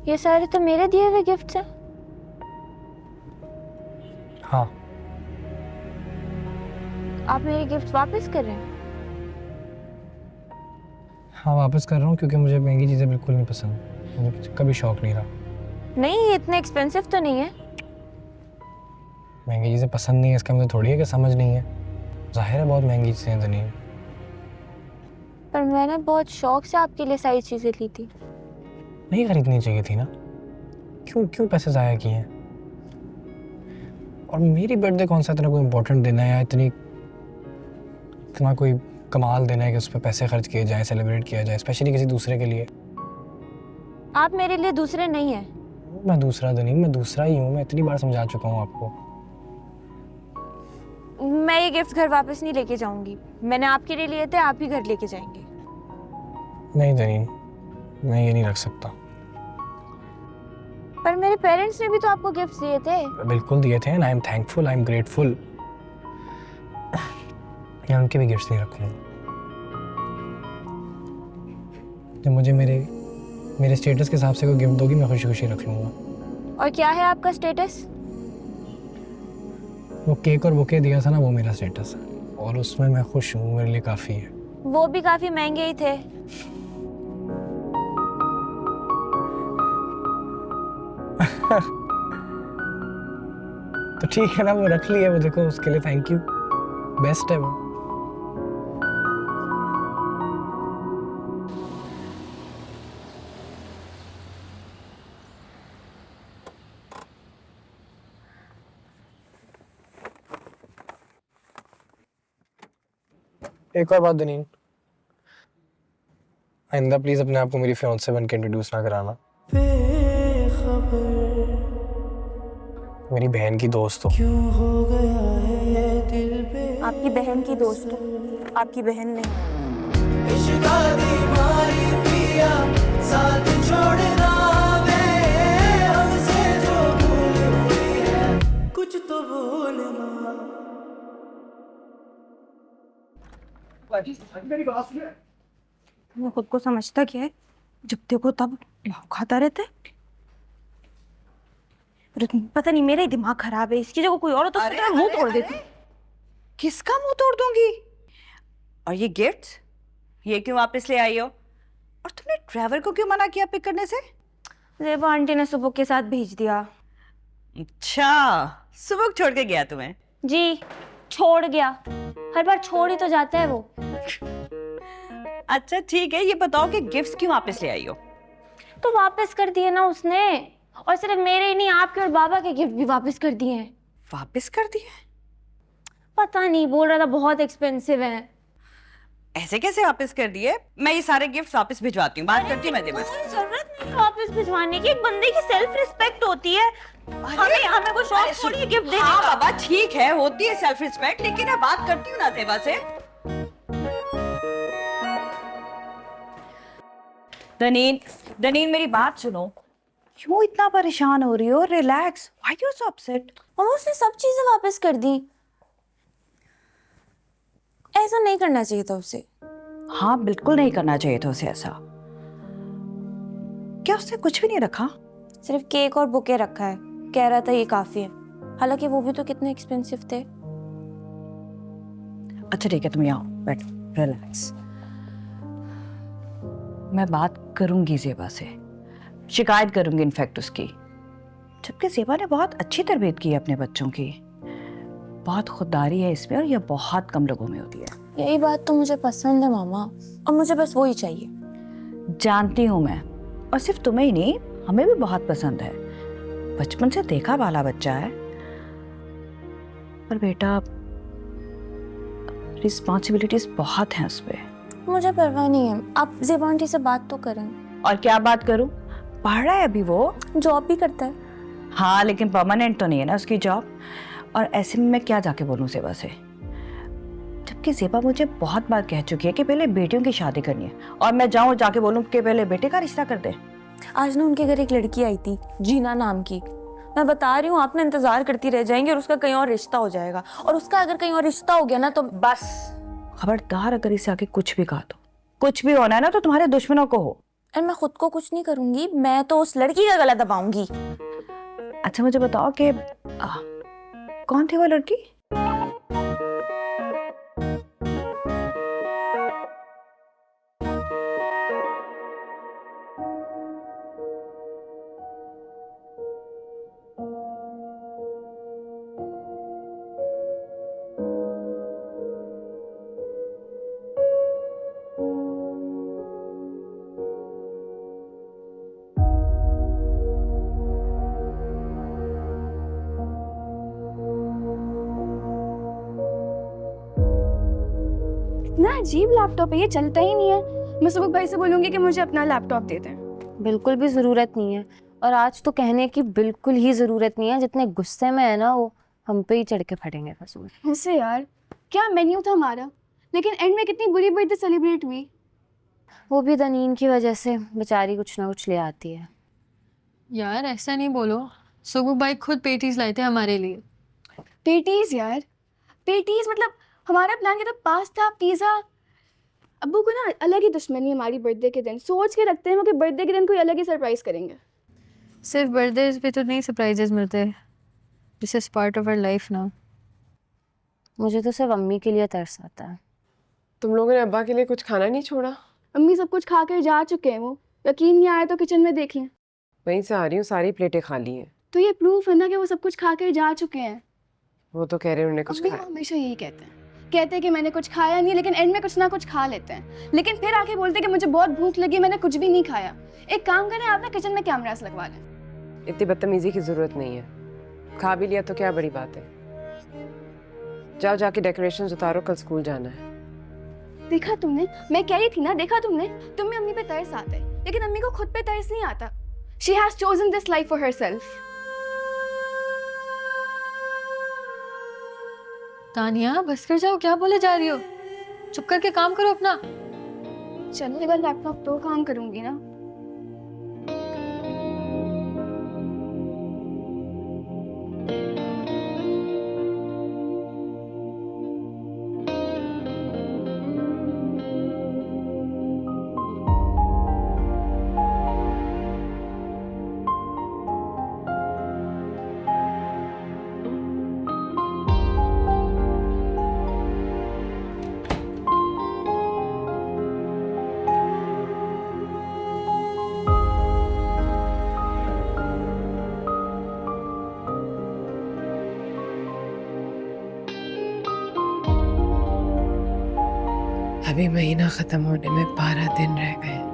ये सारे तो मेरे दिए हुए गिफ्ट्स हैं। हाँ। आप मेरे गिफ्ट वापस कर रहे हैं? हाँ वापस कर रहा हूँ क्योंकि मुझे महंगी चीज़ें बिल्कुल नहीं पसंद, मुझे कभी शौक नहीं रहा। नहीं, ये इतने एक्सपेंसिव तो नहीं है। महंगी चीज़ें पसंद नहीं है इसका मतलब थोड़ी है कि समझ नहीं है, जाहिर है बहुत महंगी चीज़ें हैं नहीं। पर मैंने बहुत शौक से आपके लिए सारी चीजें ली थी। नहीं खरीदनी चाहिए थी ना, क्यों क्यों पैसे ज़ाया किए हैं? और मेरी बर्थडे कौन सा इतना कोई इम्पोर्टेंट दिन है या इतना कोई कमाल देना है कि उस पर पैसे खर्च किए जाए, सेलिब्रेट किया जाए, स्पेशली किसी दूसरे के लिए। आप मेरे लिए दूसरे नहीं हैं। मैं दूसरा तो नहीं, मैं दूसरा ही हूँ, मैं इतनी बार समझा चुका हूँ आपको। मैं ये गिफ्ट घर वापस नहीं लेके जाऊंगी। मैंने आपके लिए लिए थे, आप ही घर लेके जाएंगे। नहीं दरीन, मैं ये नहीं रख सकता। पर मेरे पेरेंट्स ने भी तो आपको गिफ्ट दिए थे। बिल्कुल दिए थे, I am thankful, I am grateful. मैं उनके भी गिफ्ट्स नहीं रखूंगा। जब मुझे मेरे स्टेटस के हिसाब से कोई गिफ्ट दोगी मैं खुशी खुशी रख लूंगा। और क्या है आपका स्टेटस? वो केक और बुके दिया था ना, वो मेरा स्टेटस है और उसमें मैं खुश हूँ, मेरे लिए काफ़ी है। वो भी काफी महंगे ही थे। तो ठीक है ना, वो रख लिया, वो देखो उसके लिए थैंक यू, बेस्ट है वो। एक और बात दनीन, आइंदा प्लीज अपने आप को मेरी फियांसे बन के इंट्रोड्यूस ना कराना। मेरी बहन की दोस्त हो। आपकी बहन की दोस्त हो, आपकी बहन नहीं। कुछ तो बोलना। वो खुद को समझता क्या है? जब देखो तब भाव खाता रहता है। पता नहीं मेरा ही दिमाग खराब है, इसकी जगह कोई और हो तो उसका मुंह तोड़ देती। किसका मुंह तोड़ दूंगी? और ये गिफ्ट्स ये क्यों वापस ले आई हो? और तुमने ड्राइवर को क्यों मना किया पिक करने से? जेबा आंटी ने सुबह के साथ भेज दिया। अच्छा, सुबह छोड़ के गया तुम्हें? जी, छोड़ गया। हर बार छोड़ ही तो जाता है वो। अच्छा ठीक है, ये बताओ कि गिफ्ट्स क्यों वापस ले आई हो? तो वापस कर दिए ना उसने, और सिर्फ मेरे ही नहीं आपके और बाबा के गिफ्ट भी वापस कर दिए हैं। वापस कर दिए? पता नहीं, बोल रहा था बहुत एक्सपेंसिव है। ऐसे कैसे वापस कर दिए? मैं ये सारे गिफ्ट्स वापस भिजवाती हूँ, बात करती हूँ मैं दिमाग। कोई जरूरत नहीं वापस भिजवाने की, एक बंदे की सेल्फ रिस्पेक्ट होती है। हमें को शौक थोड़ी है गिफ्ट देने हाँ का। बाबा ठीक है, होती है सेल्फ रिस्पेक्ट, लेकिन मैं बात करती हूँ ना सेवा से। दनीन मेरी बात सुनो, क्यों इतना परेशान हो रही हो? Relax, why you so upset? और उसने सब चीजें वापस कर दी। ऐसा नहीं करना चाहिए था उसे। हाँ बिल्कुल नहीं करना चाहिए था उसे ऐसा। क्या उसने कुछ भी नहीं रखा? सिर्फ केक और बुके रखा है, कह रहा था ये काफी है। हालांकि वो भी तो कितने एक्सपेंसिव थे। अच्छा ठीक है, तुम यहाँ बैठो, रिलैक्स। मैं बात करूंगी ज़ेबा से, शिकायत करूंगी इनफैक्ट उसकी। जबकि ज़ेबा ने बहुत अच्छी तरबियत की है अपने बच्चों की, बहुत खुददारी है इसमें और यह बहुत कम लोगों में होती है। यही बात तो मुझे पसंद है मामा, और मुझे बस वो ही चाहिए। जानती हूँ मैं, और सिर्फ तुम्हें ही नहीं हमें भी बहुत पसंद है, बचपन से देखा वाला बच्चा है। पर बेटा रिस्पॉन्सिबिलिटीज बहुत हैं उस पर। मुझे परवाह नहीं है, आप जेबा आंटी से बात तो करें। और क्या बात करूं? पढ़ रहा है अभी वो, जॉब भी करता है। हाँ लेकिन परमानेंट तो नहीं है ना उसकी जॉब। और ऐसे में मैं क्या जाके बोलूं सेबा से, जबकि सेबा मुझे बहुत बार कह चुकी है कि पहले बेटियों की शादी करनी है, और मैं जाऊं जाके बोलूं कि पहले बेटे का रिश्ता कर दे। आज ना उनके घर एक लड़की आई थी, जीना नाम की। मैं बता रही हूँ, आपने इंतजार करती रह जाएंगी और उसका कहीं और रिश्ता हो जाएगा। और उसका अगर कहीं और रिश्ता हो गया ना तो बस खबरदार, अगर इसे आगे कुछ भी कहा तो, कुछ भी होना है ना तो तुम्हारे दुश्मनों को हो। और मैं खुद को कुछ नहीं करूंगी, मैं तो उस लड़की का गला दबाऊंगी। अच्छा मुझे बताओ कि कौन थी वो लड़की? इतना अजीब लैपटॉप है, ये चलता ही नहीं है। मैं सुबह भाई से बोलूंगी कि मुझे अपना लैपटॉप दे दें। बिल्कुल भी ज़रूरत नहीं है, और आज तो कहने की बिल्कुल ही ज़रूरत नहीं है। जितने गुस्से में है ना वो हम पे ही चढ़ के फटेंगे फसूल। वैसे यार क्या मेन्यू था हमारा, लेकिन एंड में कितनी बुरी बर्थडे सेलिब्रेट हुई। वो भी दनीन की वजह से, बेचारी कुछ ना कुछ ले आती है। यार ऐसा नहीं बोलो, सुबह भाई खुद पेटीज लाए थे हमारे लिए। पेटीज यार, पेटीज मतलब हमारा प्लान क्या था, पास्ता पिज़्ज़ा। अब्बू को ना अलग ही दुश्मनी है हमारी बर्थडे के दिन। सोच के रखते हैं कि बर्थडे के दिन कोई अलग ही सरप्राइज करेंगे। सिर्फ बर्थडे पे तो नहीं सरप्राइजेस मिलते, this is part of our life ना। मुझे तो सिर्फ अम्मी के लिए तरस आता है। तुम लोगों ने अब्बा के लिए कुछ खाना नहीं छोड़ा? अम्मी सब कुछ खा कर जा चुके हैं, वो यकीन नहीं आया तो किचन में देख लें। वहीं से आ रही हूँ, सारी प्लेटें खाली हैं। तो ये प्रूफ है ना कि वो सब कुछ खा कर जा चुके हैं। वो तो कह रहे हैं उन्होंने कुछ अम्मी खाया। हमेशा यही कहते हैं कि मैंने कुछ खाया नहीं, लेकिन एंड में कुछ ना कुछ खा लेते हैं। लेकिन फिर आके बोलते हैं कि मुझे बहुत भूख लगी, मैंने कुछ भी नहीं खाया। एक काम करें, आप ना किचन में कैमरास लगवा लें। इतनी बदतमीजी की जरूरत नहीं है, खा भी लिया तो क्या बड़ी बात है। जाओ जाके डेकोरेशंस उतारो, कल स्कूल जाना है। देखा तुमने, मैं कह रही थी ना, देखा तुमने, तुम्हें अम्मी पे तरस आता है, लेकिन अम्मी को खुद पे तरस नहीं आता। She has chosen this life for herself. Tania बस कर जाओ, क्या बोले जा रही हो? चुप करके काम करो अपना। चलो एक बार लैपटॉप तो काम करूंगी ना। अभी महीना खत्म होने में 12 दिन रह गए।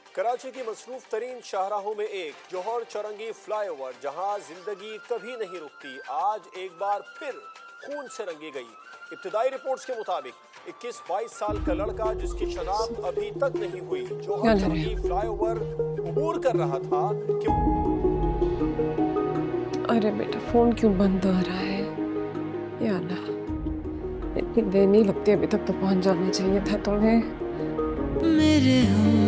कराची की मसरूफ तरीन शाहराहों में एक जौहर चौरंगी फ्लाईओवर, जहां जिंदगी कभी नहीं रुकती, आज एक बार फिर खून से रंगी गई। इब्तिदाई रिपोर्ट्स के मुताबिक 21-22 साल का लड़का, जिसकी शनाख्त अभी तक नहीं हुई, जौहर चौरंगी फ्लाईओवर अबूर कर रहा था कि अरे बेटा फोन क्यों बंद आ रहा है? या अल्लाह, इतनी देर नहीं लगती, अभी तक तो पहुंच जाना चाहिए था तुम्हें। मेरे हम